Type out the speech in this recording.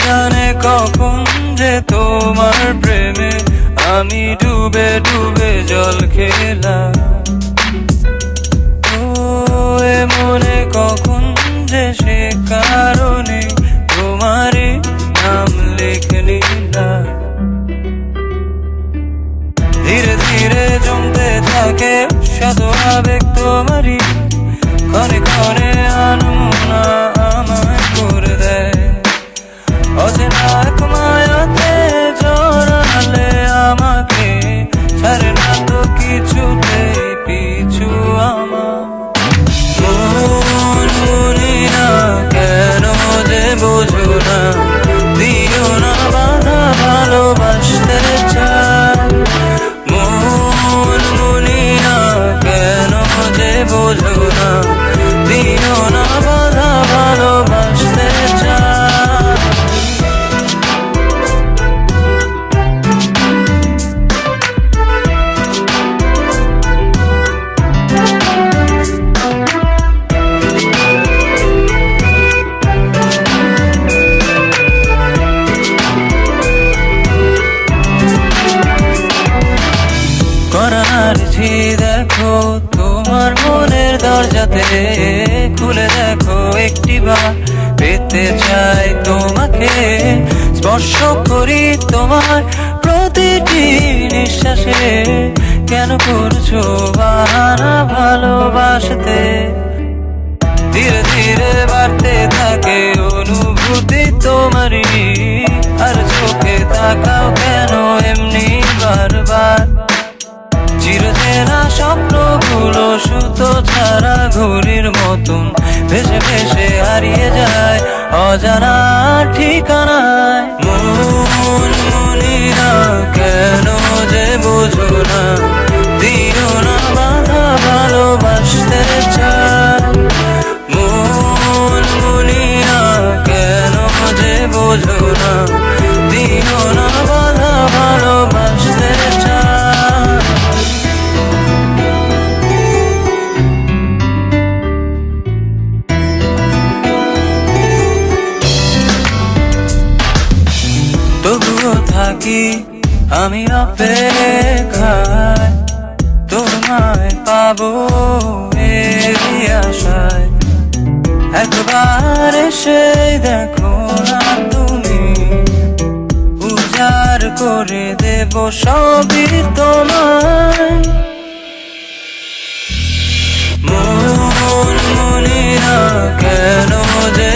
জানে কখন যে তোমার প্রেমে আমি ডুবে ডুবে জল খেলাম। ও এ মনে কখন যে সে কারণে তোমারই নাম লিখে নিলাম। ধীরে ধীরে জমতে থাকে শত আবেগ তোমারই, ক্ষণে ক্ষণে আনমনা আমায় করে দেয়। অচেনা এক মায়াতে জড়ালে আমাকে ছাড়ে না তো কিছুতেই পিছু আমার। মন মনি না কেন যে বোঝো না, দিও না বাধা ভালোবাসতে চাই। মন মনি না কেন যে বোঝো না, দিও না বাধা ভালোবাসতে চাই। করারছি দেখো তোমার মনের দরজাতে, খুলে দেখো একটিবার, পেতে চাই তোমাকে। স্পর্শ করি তোমার প্রতিটি নিঃশ্বাসে, কেন করছো বাহানা ভালোবাসতে। ধীরে ধীরে বাড়তে থাকে অনুভূতি তোমারই, আর চোখে তাকাও কেন এমনি বারবার। চিরচেনা স্বপ্নগুলো সুতো ছাড়া ঘুড়ির মতন ভেসে ভেসে হারিয়ে যায় অজানা ঠিকানায়। মন মনি না কেন যে বোঝো না, দিও না বাধা ভালোবাসতে চাই। মন মনি না কেন যে বোঝো না, দিও না বাধা ভালোবাসতে চাই। তবুও থাকি আমি অপেক্ষায়, তোমায় পাবো এই আশায়। একবার এসে দেখো না তুমি, উজাড় করে দেব সবই তোমায়। মন মনি না কেন যে